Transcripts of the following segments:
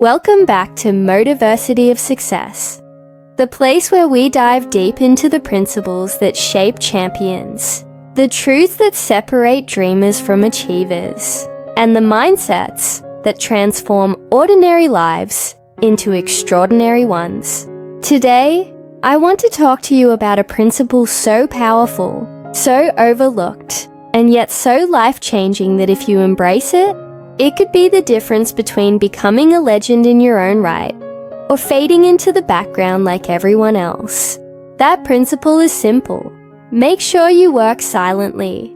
Welcome back to Motiversity of Success, the place where we dive deep into the principles that shape champions, the truths that separate dreamers from achievers, and the mindsets that transform ordinary lives into extraordinary ones. Today, I want to talk to you about a principle so powerful, so overlooked, and yet so life-changing that if you embrace it, it could be the difference between becoming a legend in your own right or fading into the background like everyone else. That principle is simple. Make sure you work silently.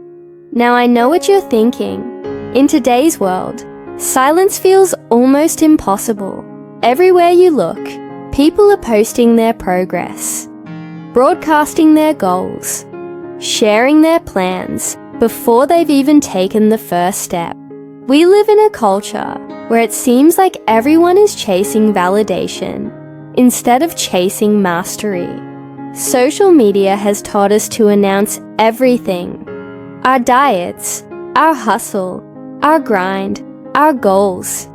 Now I know what you're thinking. In today's world, silence feels almost impossible. Everywhere you look, people are posting their progress, broadcasting their goals, sharing their plans before they've even taken the first step. We live in a culture where it seems like everyone is chasing validation instead of chasing mastery. Social media has taught us to announce everything: our diets, our hustle, our grind, our goals,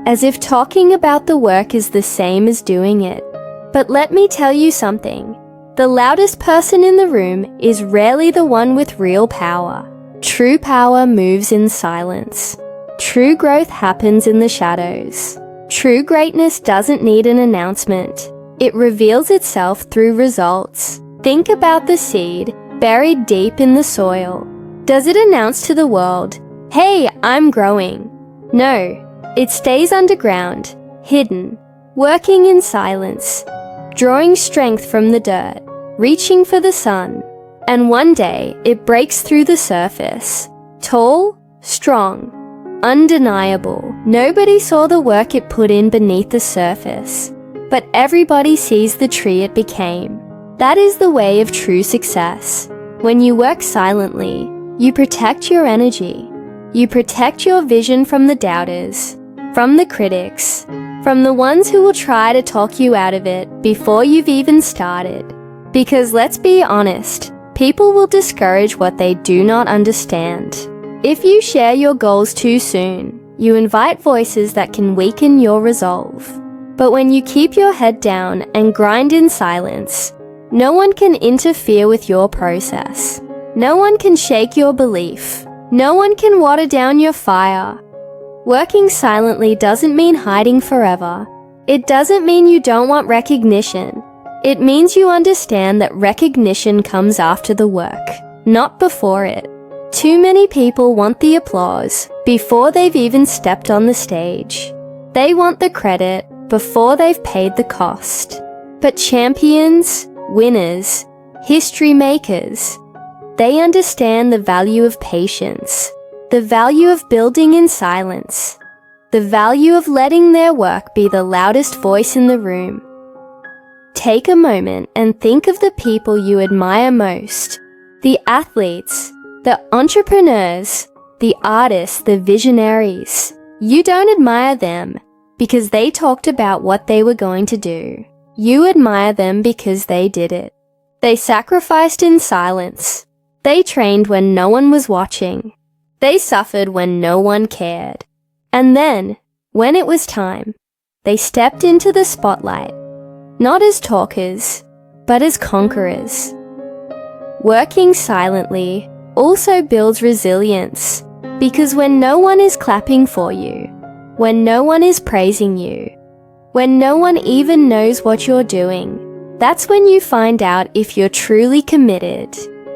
as if talking about the work is the same as doing it. But let me tell you something. The loudest person in the room is rarely the one with real power. True power moves in silence. True growth happens in the shadows. True greatness doesn't need an announcement. It reveals itself through results. Think about the seed buried deep in the soil. Does it announce to the world, "Hey, I'm growing"? No, it stays underground, hidden, working in silence, drawing strength from the dirt, reaching for the sun. And one day, it breaks through the surface. Tall, strong, undeniable. Nobody saw the work it put in beneath the surface, but everybody sees the tree it became. That is the way of true success. When you work silently, you protect your energy. You protect your vision from the doubters, from the critics, from the ones who will try to talk you out of it before you've even started. Because let's be honest, people will discourage what they do not understand. If you share your goals too soon, you invite voices that can weaken your resolve. But when you keep your head down and grind in silence, no one can interfere with your process. No one can shake your belief. No one can water down your fire. Working silently doesn't mean hiding forever. It doesn't mean you don't want recognition. It means you understand that recognition comes after the work, not before it. Too many people want the applause before they've even stepped on the stage. They want the credit before they've paid the cost. But champions, winners, history makers, they understand the value of patience, the value of building in silence, the value of letting their work be the loudest voice in the room. Take a moment and think of the people you admire most, the athletes, the entrepreneurs, the artists, the visionaries. You don't admire them because they talked about what they were going to do. You admire them because they did it. They sacrificed in silence. They trained when no one was watching. They suffered when no one cared. And then, when it was time, they stepped into the spotlight, not as talkers, but as conquerors. Working silently also builds resilience, because when no one is clapping for you, when no one is praising you, when no one even knows what you're doing, that's when you find out if you're truly committed.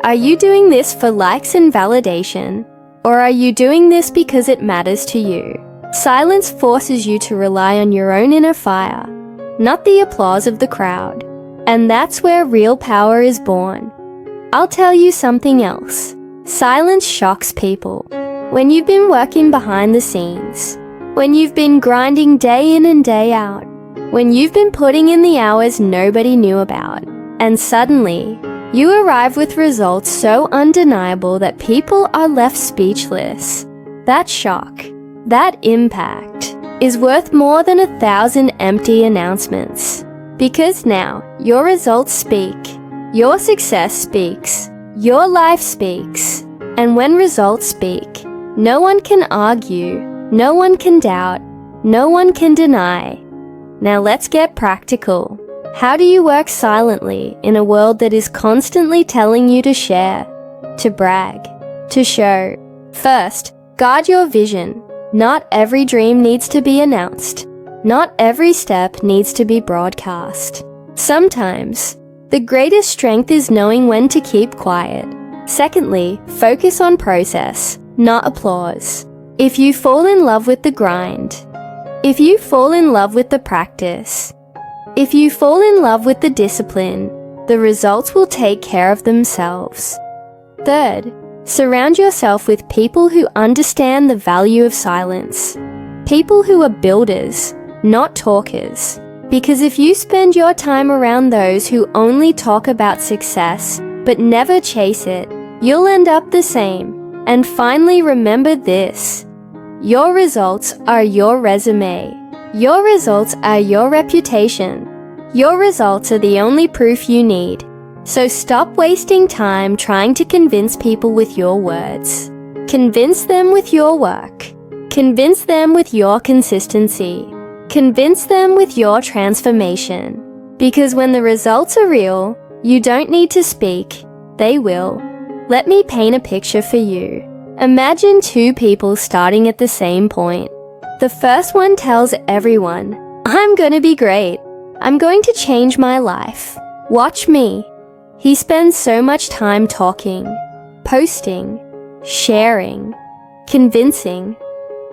Are you doing this for likes and validation, or are you doing this because it matters to you? Silence forces you to rely on your own inner fire, not the applause of the crowd. And that's where real power is born. I'll tell you something else. Silence shocks people. When you've been working behind the scenes, when you've been grinding day in and day out, when you've been putting in the hours nobody knew about, and suddenly, you arrive with results so undeniable that people are left speechless. That shock, that impact, is worth more than 1,000 empty announcements. Because now, your results speak, your success speaks, your life speaks. And when results speak, no one can argue, no one can doubt, no one can deny. Now let's get practical. How do you work silently in a world that is constantly telling you to share, to brag, to show? First, guard your vision. Not every dream needs to be announced. Not every step needs to be broadcast. Sometimes, the greatest strength is knowing when to keep quiet. Secondly, focus on process, not applause. If you fall in love with the grind, if you fall in love with the practice, if you fall in love with the discipline, the results will take care of themselves. Third, surround yourself with people who understand the value of silence. People who are builders, not talkers. Because if you spend your time around those who only talk about success but never chase it, you'll end up the same. And finally, remember this. Your results are your resume. Your results are your reputation. Your results are the only proof you need. So stop wasting time trying to convince people with your words. Convince them with your work. Convince them with your consistency. Convince them with your transformation. Because when the results are real, you don't need to speak, they will. Let me paint a picture for you. Imagine two people starting at the same point. The first one tells everyone, "I'm gonna be great. I'm going to change my life. Watch me." He spends so much time talking, posting, sharing, convincing,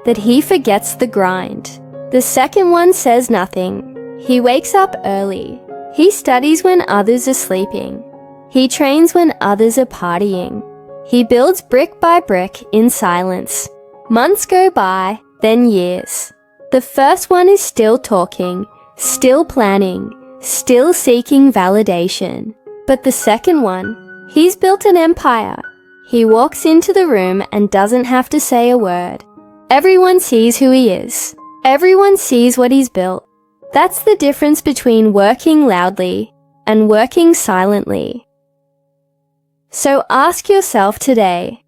that he forgets the grind. The second one says nothing. He wakes up early. He studies when others are sleeping. He trains when others are partying. He builds brick by brick in silence. Months go by, then years. The first one is still talking, still planning, still seeking validation. But the second one, he's built an empire. He walks into the room and doesn't have to say a word. Everyone sees who he is. Everyone sees what he's built. That's the difference between working loudly and working silently. So ask yourself today,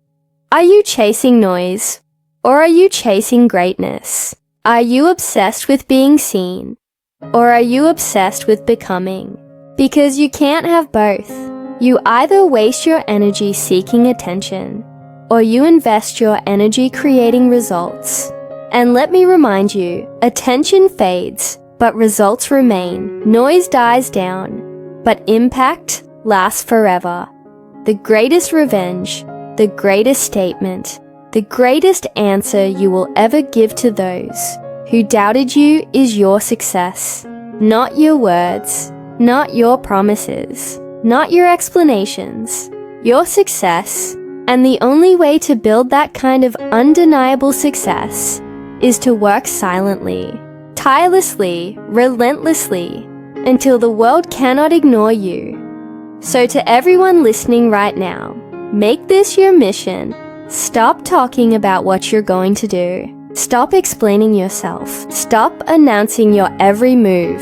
are you chasing noise or are you chasing greatness? Are you obsessed with being seen or are you obsessed with becoming? Because you can't have both. You either waste your energy seeking attention or you invest your energy creating results. And let me remind you, attention fades, but results remain. Noise dies down, but impact lasts forever. The greatest revenge, the greatest statement, the greatest answer you will ever give to those who doubted you is your success. Not your words, not your promises, not your explanations, your success. And the only way to build that kind of undeniable success is to work silently, tirelessly, relentlessly, until the world cannot ignore you. So to everyone listening right now, make this your mission. Stop talking about what you're going to do. Stop explaining yourself. Stop announcing your every move.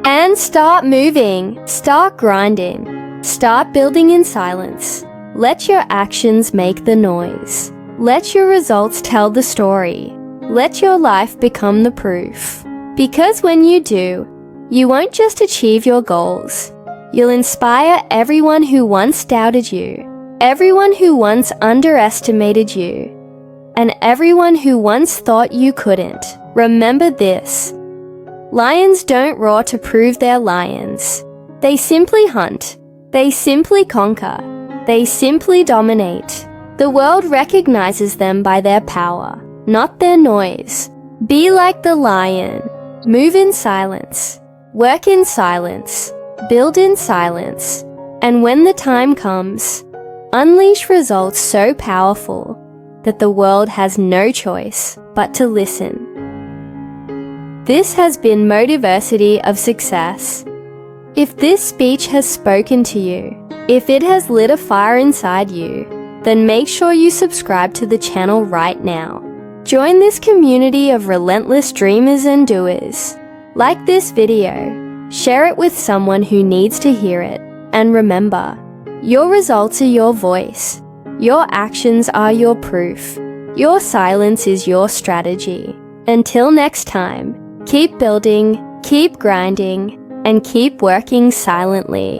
And start moving. Start grinding. Start building in silence. Let your actions make the noise. Let your results tell the story. Let your life become the proof. Because when you do, you won't just achieve your goals. You'll inspire everyone who once doubted you, everyone who once underestimated you, and everyone who once thought you couldn't. Remember this. Lions don't roar to prove they're lions. They simply hunt. They simply conquer. They simply dominate. The world recognizes them by their power, not their noise. Be like the lion. Move in silence. Work in silence. Build in silence. And when the time comes, unleash results so powerful that the world has no choice but to listen. This has been Motiversity of Success. If this speech has spoken to you, if it has lit a fire inside you, then make sure you subscribe to the channel right now. Join this community of relentless dreamers and doers. Like this video, share it with someone who needs to hear it, and remember, your results are your voice. Your actions are your proof. Your silence is your strategy. Until next time, keep building, keep grinding, and keep working silently.